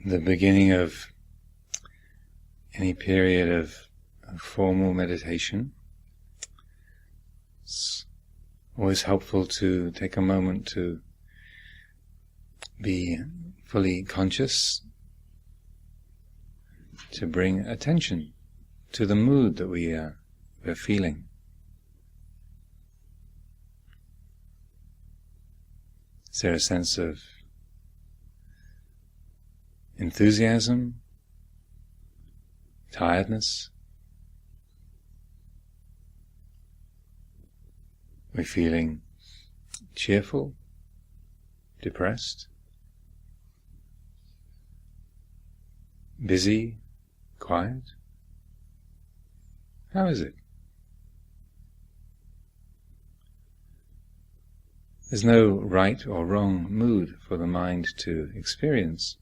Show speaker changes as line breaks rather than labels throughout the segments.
the beginning of any period of formal meditation, it's always helpful to take a moment to be fully conscious, to bring attention to the mood that we're feeling. Is there a sense of enthusiasm, tiredness? We're feeling cheerful, depressed, busy, quiet? How is it? There's no right or wrong mood for the mind to experience.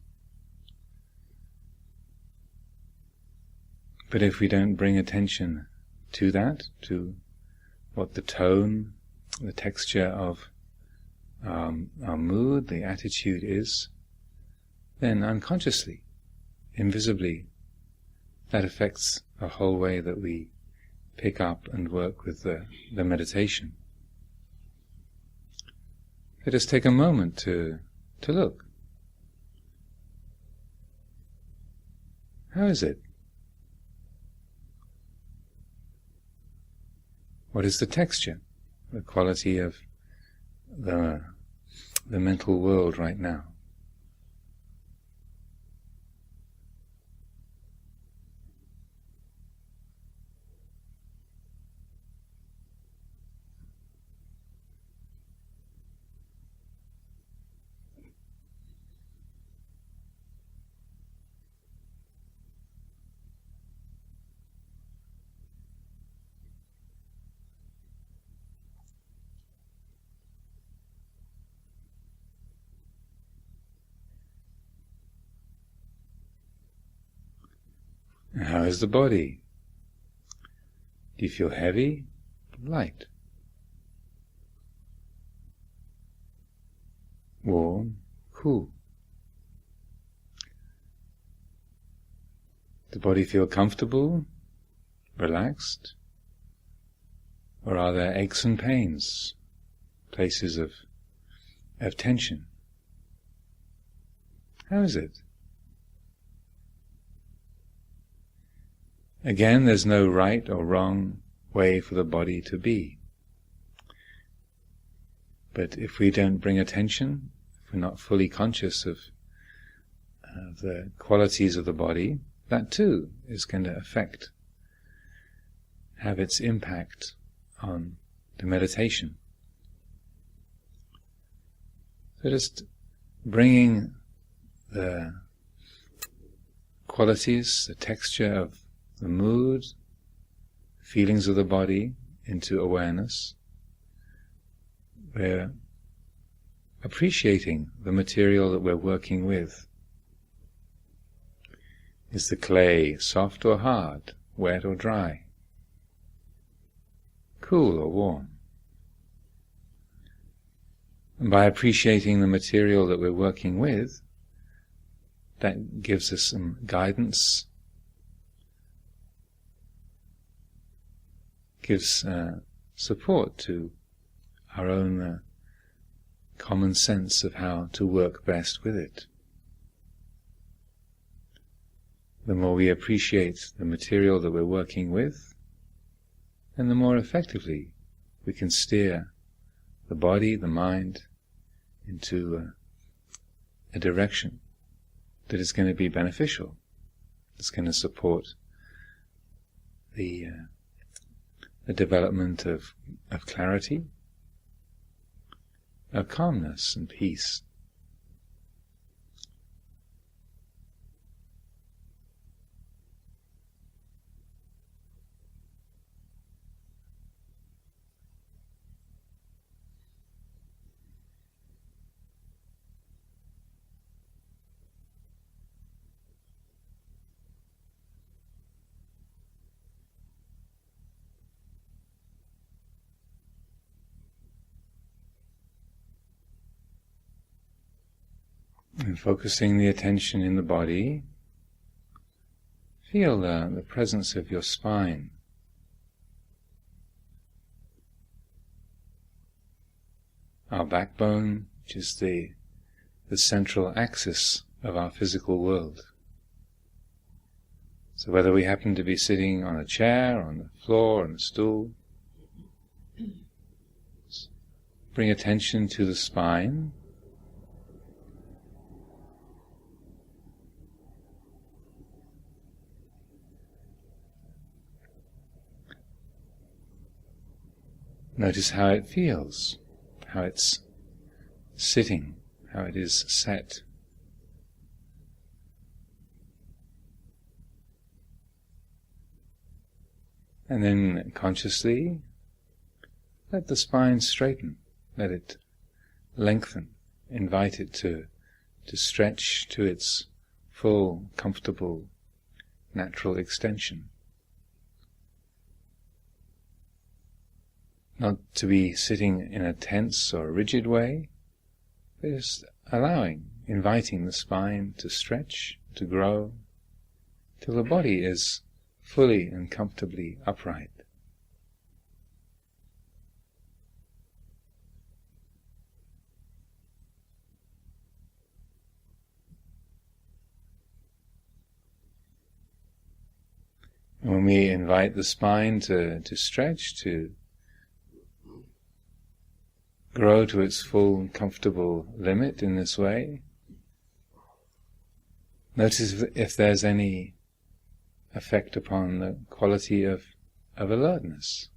But if we don't bring attention to that, to what the tone, the texture of our mood, the attitude is, then unconsciously, invisibly, that affects the whole way that we pick up and work with the meditation. Let us take a moment to look. How is it? What is the texture, the quality of the mental world right now? How is the body? Do you feel heavy, light? Warm, cool? Does the body feel comfortable, relaxed? Or are there aches and pains, places of tension? How is it? Again, there's no right or wrong way for the body to be. But if we don't bring attention, if we're not fully conscious of the qualities of the body, that too is going to have its impact on the meditation. So just bringing the qualities, the texture of the mood, feelings of the body into awareness. We're appreciating the material that we're working with. Is the clay soft or hard, wet or dry, cool or warm? And by appreciating the material that we're working with, that gives us some guidance, gives support to our own common sense of how to work best with it. The more we appreciate the material that we're working with, then the more effectively we can steer the body, the mind, into a direction that is going to be beneficial, that's going to support the development of clarity, of calmness and peace. And focusing the attention in the body, feel the presence of your spine. Our backbone, which is the central axis of our physical world. So whether we happen to be sitting on a chair, on the floor, on a stool, bring attention to the spine. Notice how it feels, how it's sitting, how it is set. And then consciously let the spine straighten, let it lengthen, invite it to stretch to its full, comfortable, natural extension. Not to be sitting in a tense or rigid way, but just allowing, inviting the spine to stretch, to grow, till the body is fully and comfortably upright. And when we invite the spine to stretch, to grow to its full comfortable limit in this way, notice if there's any effect upon the quality of alertness.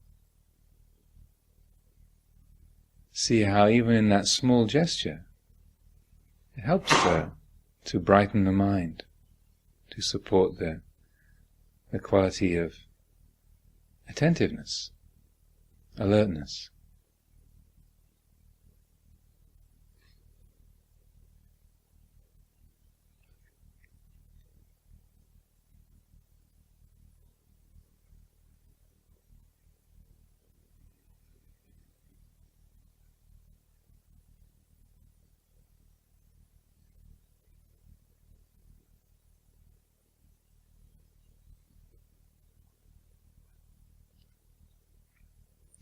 See how even in that small gesture, it helps to brighten the mind, to support the quality of attentiveness, alertness.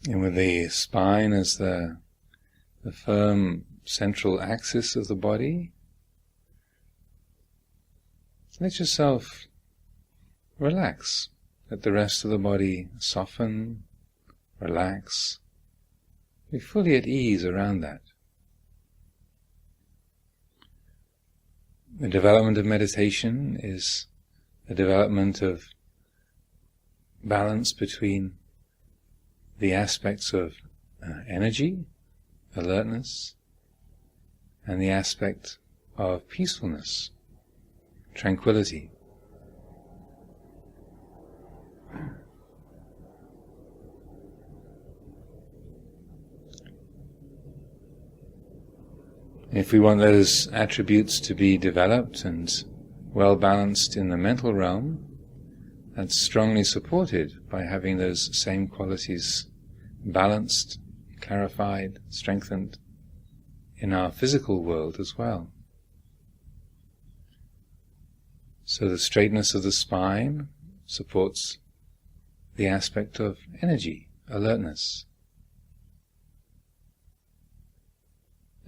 And with the spine as the firm central axis of the body, let yourself relax. Let the rest of the body soften, relax. Be fully at ease around that. The development of meditation is the development of balance between the aspects of energy, alertness, and the aspect of peacefulness, tranquility. If we want those attributes to be developed and well balanced in the mental realm, that's strongly supported by having those same qualities balanced, clarified, strengthened in our physical world as well. So the straightness of the spine supports the aspect of energy, alertness.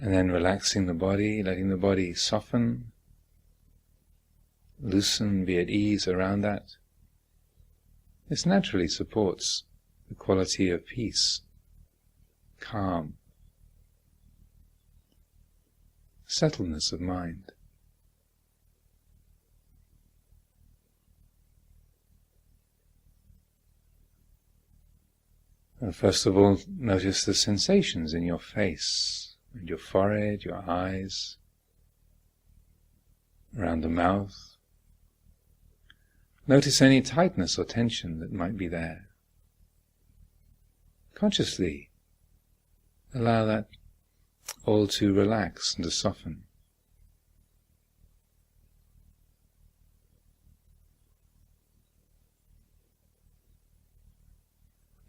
And then relaxing the body, letting the body soften, loosen, be at ease around that. This naturally supports the quality of peace, calm, settledness of mind. And first of all, notice the sensations in your face, and your forehead, your eyes, around the mouth. Notice any tightness or tension that might be there. Consciously allow that all to relax and to soften.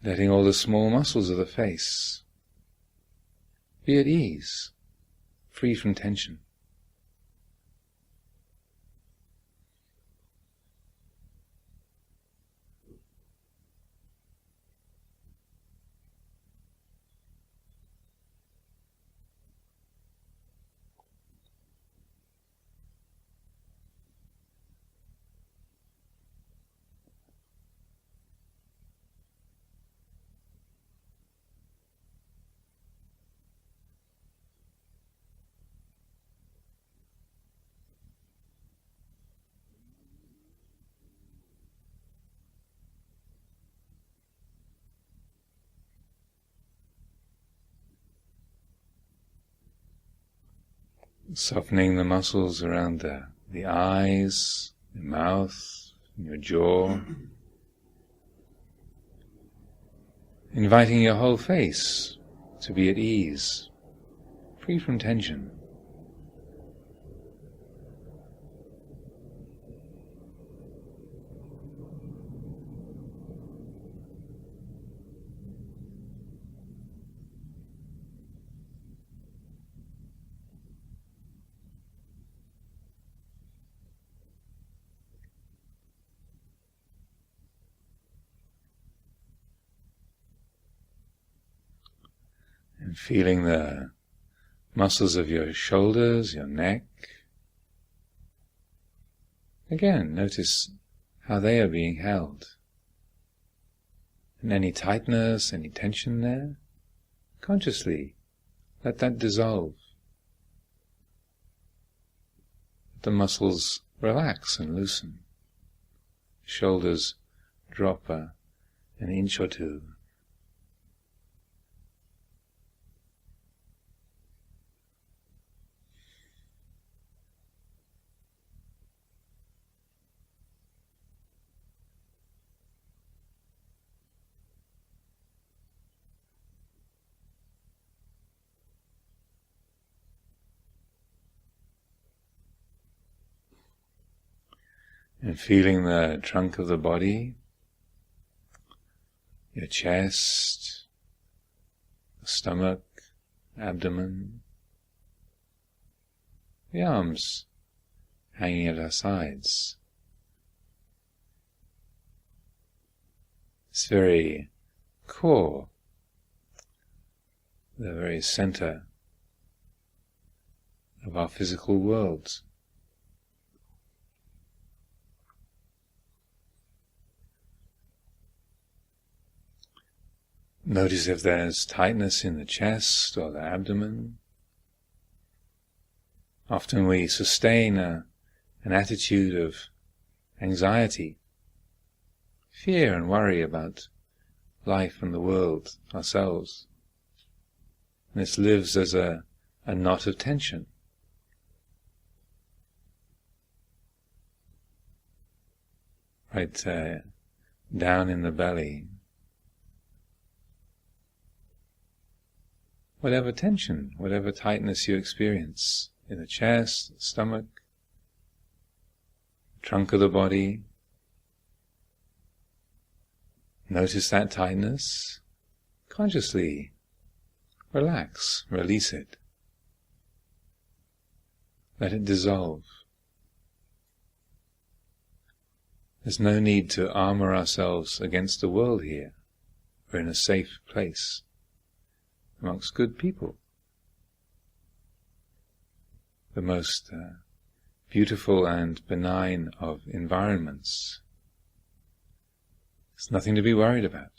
Letting all the small muscles of the face be at ease, free from tension. Softening the muscles around the eyes, your mouth, your jaw. Inviting your whole face to be at ease, free from tension. And feeling the muscles of your shoulders, your neck. Again, notice how they are being held. And any tightness, any tension there, consciously let that dissolve. Let the muscles relax and loosen. Shoulders drop an inch or two. And feeling the trunk of the body, your chest, the stomach, abdomen, the arms hanging at our sides. This very core, the very center of our physical world. Notice if there's tightness in the chest or the abdomen. Often we sustain an attitude of anxiety, fear and worry about life and the world, ourselves. And this lives as a knot of tension. Right down in the belly. Whatever tension, whatever tightness you experience in the chest, stomach, trunk of the body, notice that tightness. Consciously relax, release it. Let it dissolve. There's no need to armor ourselves against the world here. We're in a safe place, amongst good people. The most beautiful and benign of environments. There's nothing to be worried about.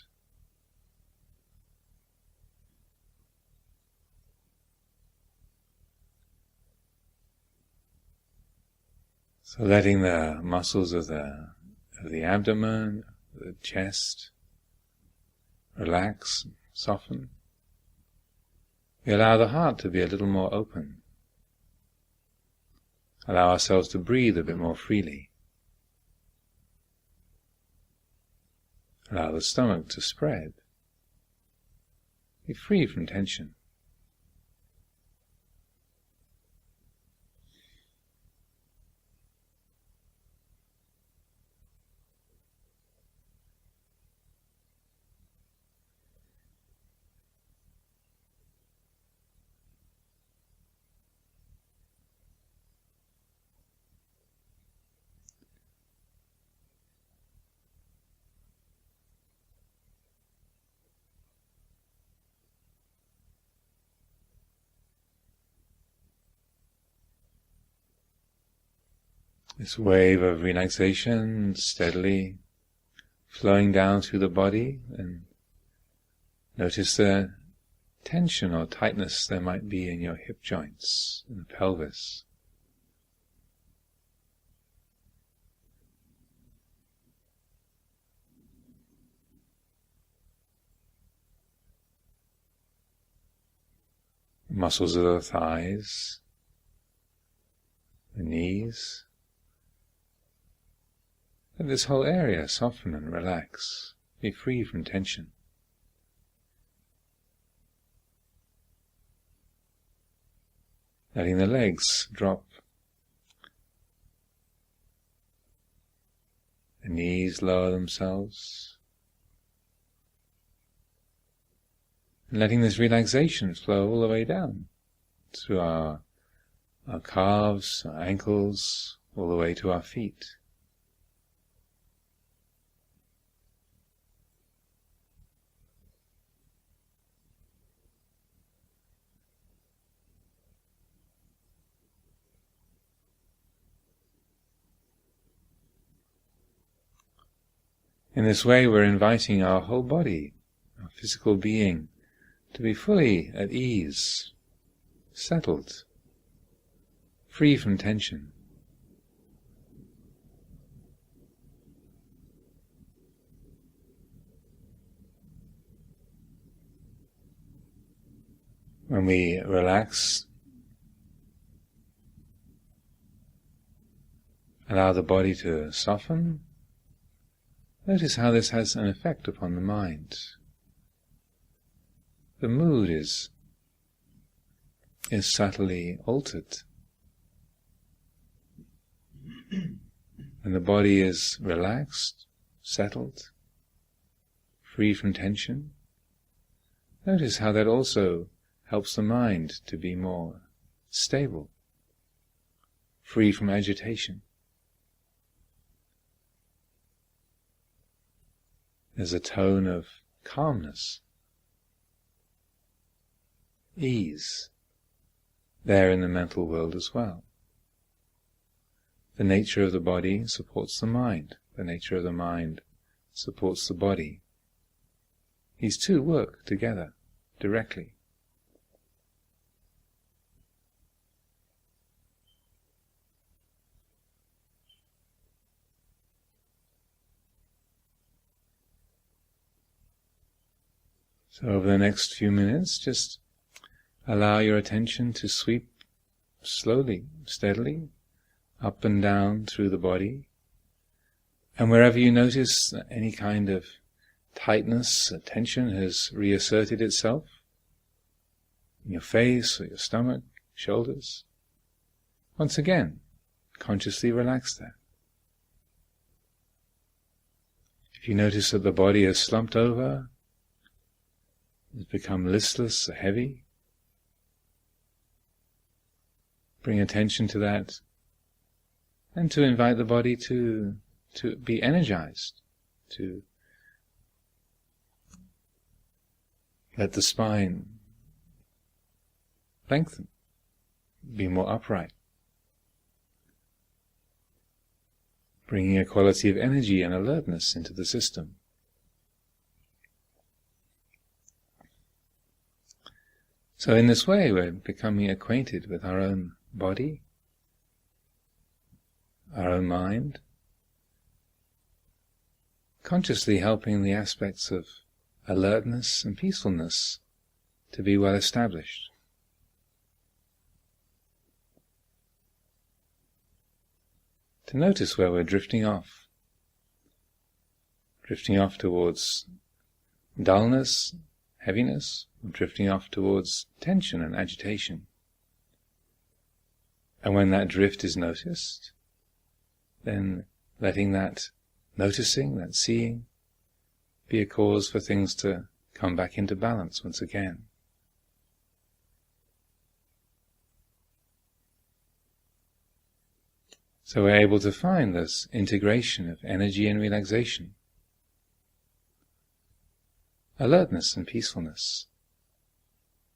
So letting the muscles of the abdomen, the chest, relax, soften. We allow the heart to be a little more open. Allow ourselves to breathe a bit more freely. Allow the stomach to spread. Be free from tension. This wave of relaxation steadily flowing down through the body, and notice the tension or tightness there might be in your hip joints, in the pelvis. Muscles of the thighs. the knees. Let this whole area soften and relax, be free from tension. Letting the legs drop, the knees lower themselves, and letting this relaxation flow all the way down through our calves, our ankles, all the way to our feet. In this way, we're inviting our whole body, our physical being, to be fully at ease, settled, free from tension. When we relax, allow the body to soften, notice how this has an effect upon the mind. The mood is subtly altered. When the body is relaxed, settled, free from tension, notice how that also helps the mind to be more stable, free from agitation. There's a tone of calmness, ease, there in the mental world as well. The nature of the body supports the mind. The nature of the mind supports the body. These two work together, directly. So over the next few minutes, just allow your attention to sweep slowly, steadily, up and down through the body. And wherever you notice that any kind of tightness, tension has reasserted itself, in your face or your stomach, shoulders, once again, consciously relax that. If you notice that the body has slumped over, has become listless or heavy, bring attention to that, and to invite the body to be energized, to let the spine lengthen, be more upright, bringing a quality of energy and alertness into the system. So in this way, we're becoming acquainted with our own body, our own mind, consciously helping the aspects of alertness and peacefulness to be well established. To notice where we're drifting off towards dullness, heaviness, drifting off towards tension and agitation. And when that drift is noticed, then letting that noticing, that seeing, be a cause for things to come back into balance once again. So we're able to find this integration of energy and relaxation, alertness and peacefulness.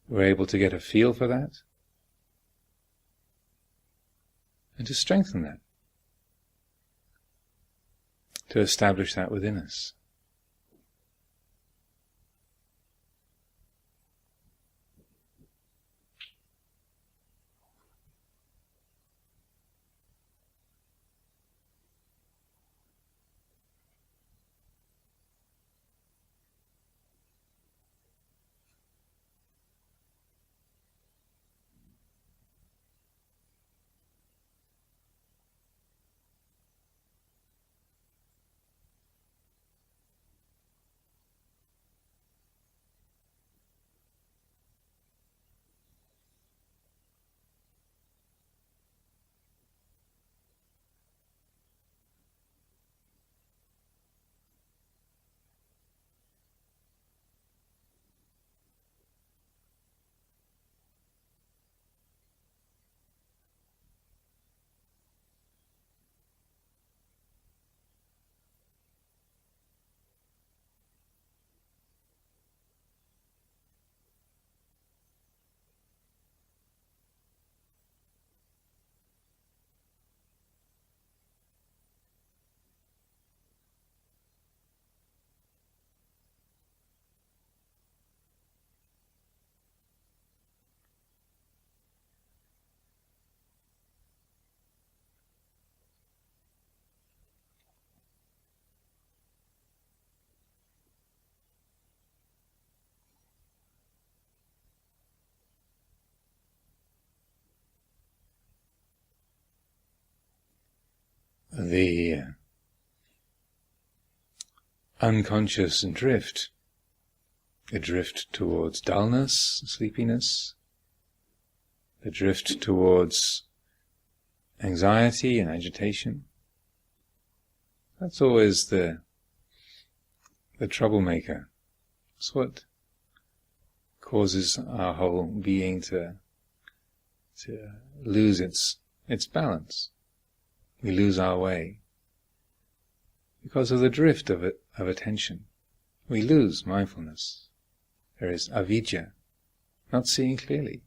We're able to get a feel for that and to strengthen that, to establish that within us. the unconscious drift, the drift towards dullness, sleepiness, the drift towards anxiety and agitation. That's always the troublemaker. It's what causes our whole being to lose its balance. We lose our way because of the drift of attention. We lose mindfulness. There is avidya, not seeing clearly.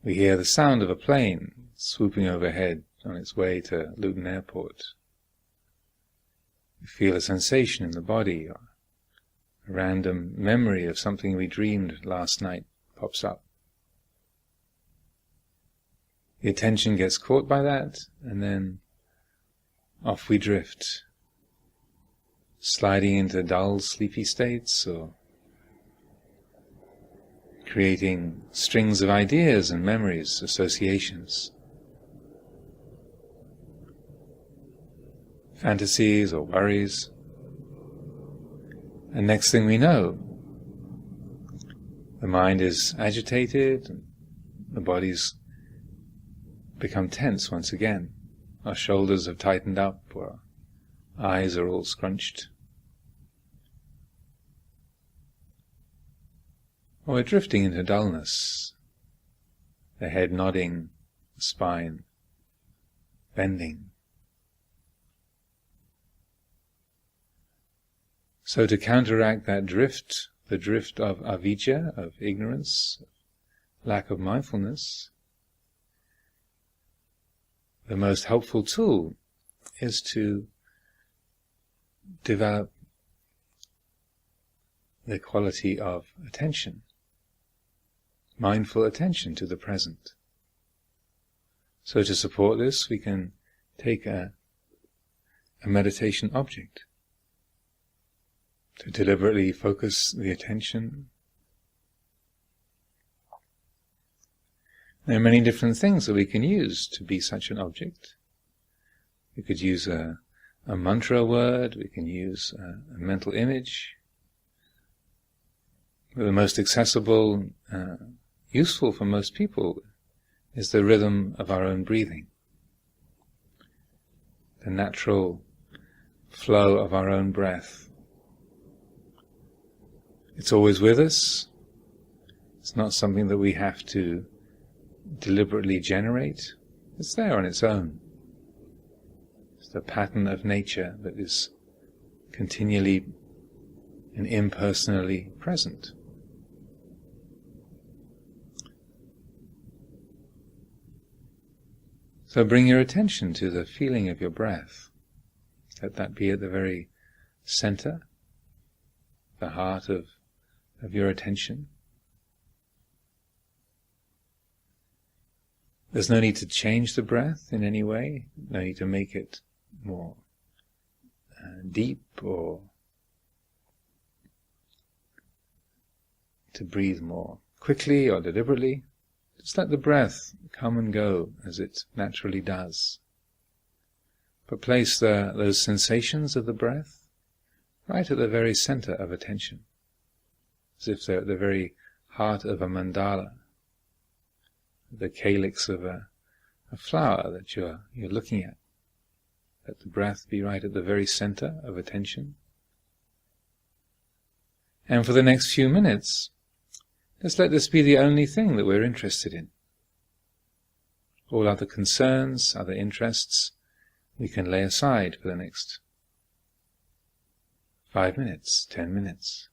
We hear the sound of a plane swooping overhead on its way to Luton Airport. We feel a sensation in the body, or a random memory of something we dreamed last night pops up. The attention gets caught by that, and then off we drift, sliding into dull, sleepy states, or creating strings of ideas and memories, associations, fantasies or worries. And next thing we know, the mind is agitated, and the body's become tense once again. Our shoulders have tightened up, or our eyes are all scrunched. Or we're drifting into dullness, the head nodding, the spine bending. So to counteract that drift, the drift of avidya, of ignorance, lack of mindfulness, the most helpful tool is to develop the quality of attention, mindful attention to the present. So to support this, we can take a meditation object, to deliberately focus the attention. There are many different things that we can use to be such an object. We could use a mantra word, we can use a mental image. But the most accessible, useful for most people, is the rhythm of our own breathing, the natural flow of our own breath. It's always with us. It's not something that we have to deliberately generate. It's there on its own. It's the pattern of nature that is continually and impersonally present. So bring your attention to the feeling of your breath. Let that be at the very center, the heart of your attention. There's no need to change the breath in any way, no need to make it more deep or to breathe more quickly or deliberately. Just let the breath come and go as it naturally does. But place those sensations of the breath right at the very center of attention, as if they're at the very heart of a mandala, the calyx of a flower that you're looking at. Let the breath be right at the very center of attention. And for the next few minutes, just let this be the only thing that we're interested in. All other concerns, other interests, we can lay aside for the next 5 minutes, 10 minutes.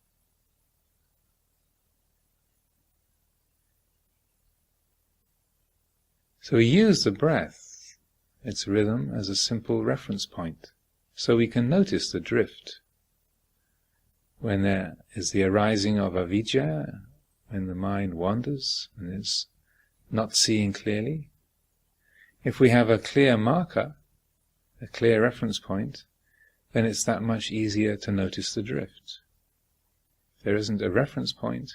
So we use the breath, its rhythm, as a simple reference point, so we can notice the drift. When there is the arising of avidya, when the mind wanders and is not seeing clearly, if we have a clear marker, a clear reference point, then it's that much easier to notice the drift. If there isn't a reference point,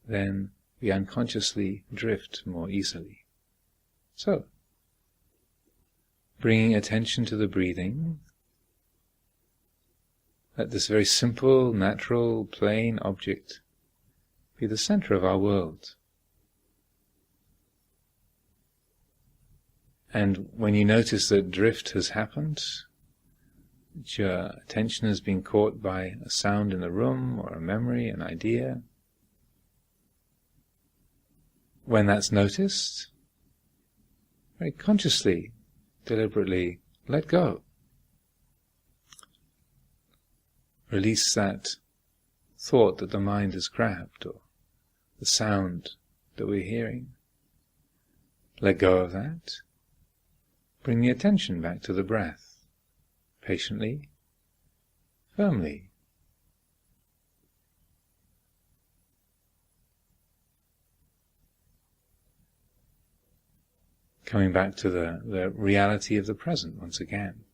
then we unconsciously drift more easily. So, bringing attention to the breathing. Let this very simple, natural, plain object be the center of our world. And when you notice that drift has happened, that your attention has been caught by a sound in the room, or a memory, an idea, when that's noticed, very consciously, deliberately let go. Release that thought that the mind has grabbed, or the sound that we're hearing. Let go of that. Bring the attention back to the breath, patiently, firmly. Coming back to the reality of the present once again.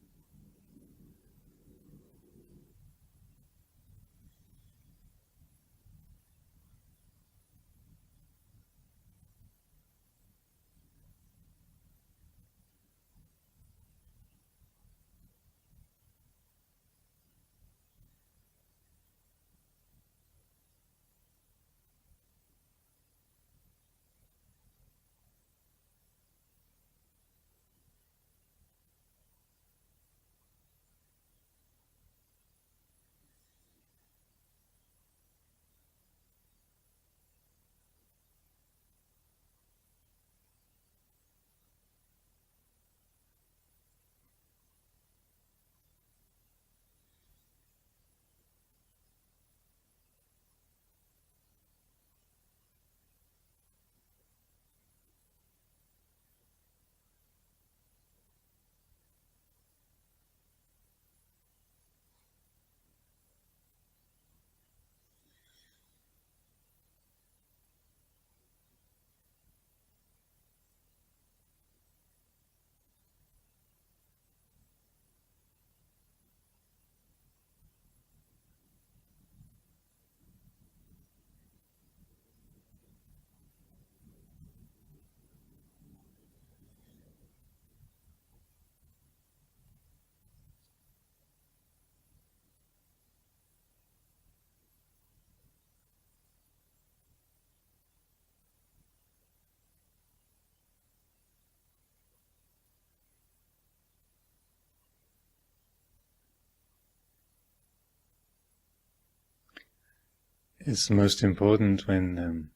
It's most important when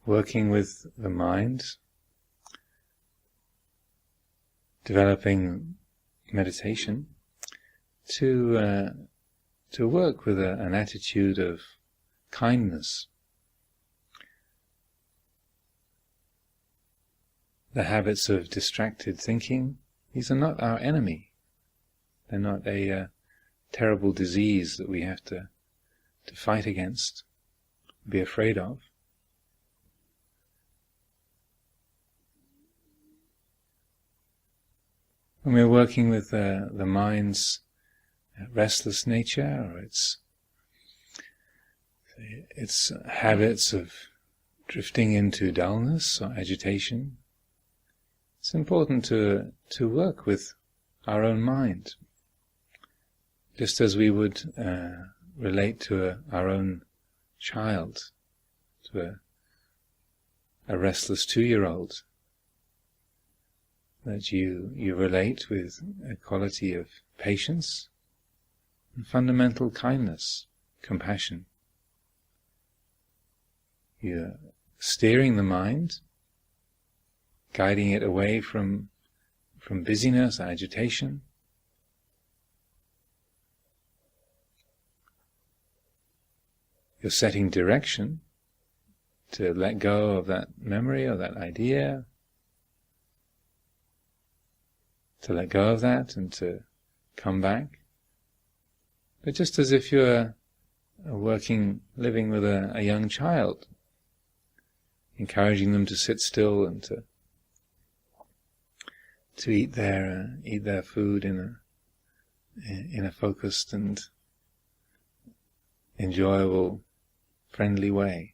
working with the mind, developing meditation, to work with an attitude of kindness. The habits of distracted thinking, these are not our enemy. They're not a terrible disease that we have to fight against, be afraid of. When we're working with the mind's restless nature, or its habits of drifting into dullness or agitation, it's important to work with our own mind, just as we would relate to our own child, to a restless 2-year-old, that you relate with a quality of patience and fundamental kindness, compassion. You're steering the mind, guiding it away from busyness, agitation. You're setting direction to let go of that memory or that idea, to let go of that and to come back. But just as if you're living with a young child, encouraging them to sit still and to eat their food in a focused and enjoyable, friendly way.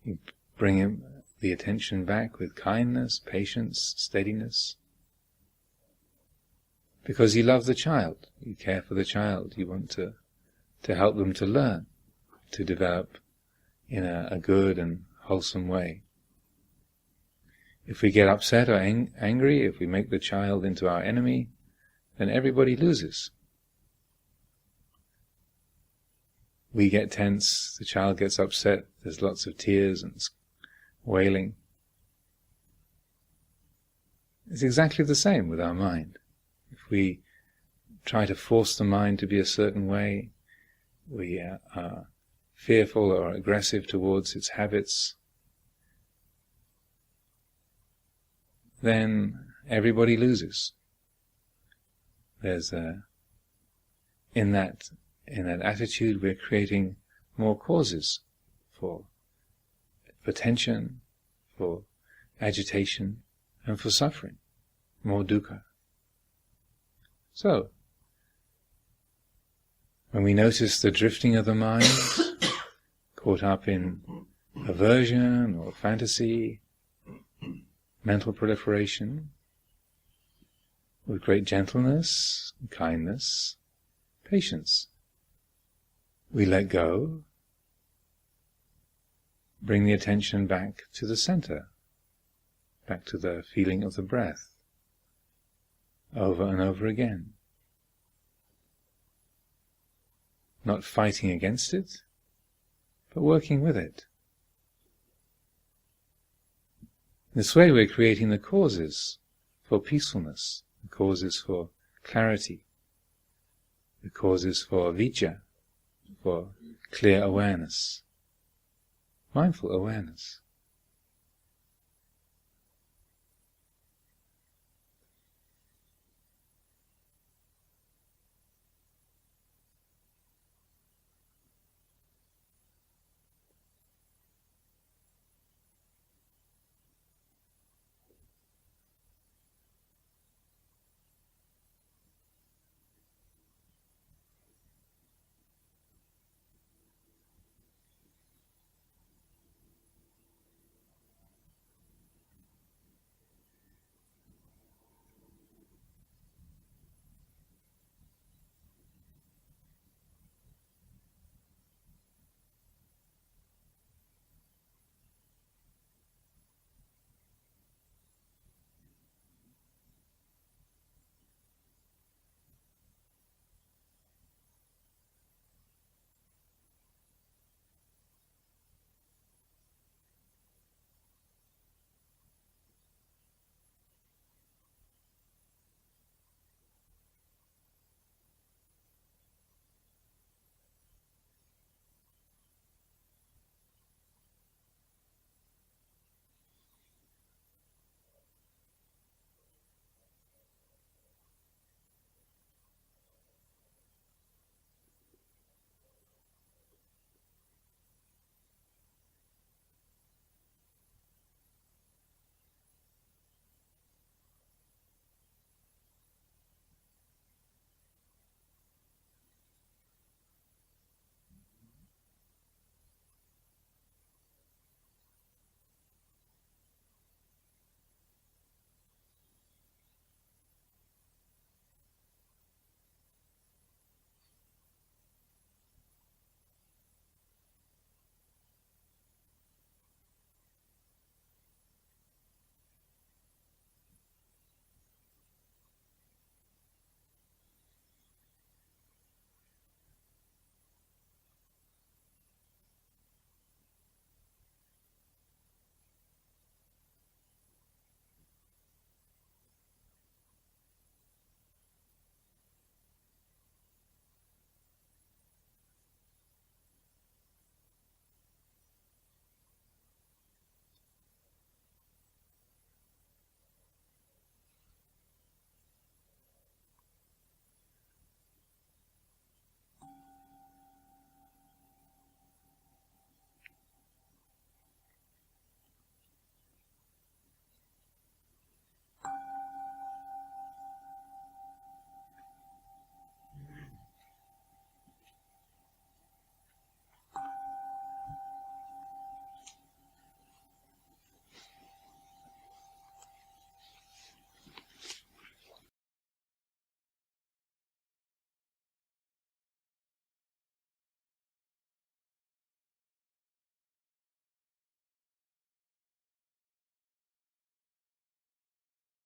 You bring the attention back with kindness, patience, steadiness. Because you love the child, you care for the child, you want to help them to learn, to develop in a good and wholesome way. If we get upset or angry, if we make the child into our enemy, then everybody loses. We get tense, the child gets upset, there's lots of tears and wailing. It's exactly the same with our mind. If we try to force the mind to be a certain way, we are fearful or aggressive towards its habits, then everybody loses. There's in that attitude we're creating more causes for tension, for agitation, and for suffering, more dukkha. So, when we notice the drifting of the mind, caught up in aversion or fantasy, mental proliferation, with great gentleness, kindness, patience, we let go, bring the attention back to the center, back to the feeling of the breath, over and over again. Not fighting against it, but working with it. This way we're creating the causes for peacefulness, the causes for clarity, the causes for vijja, for clear awareness, mindful awareness.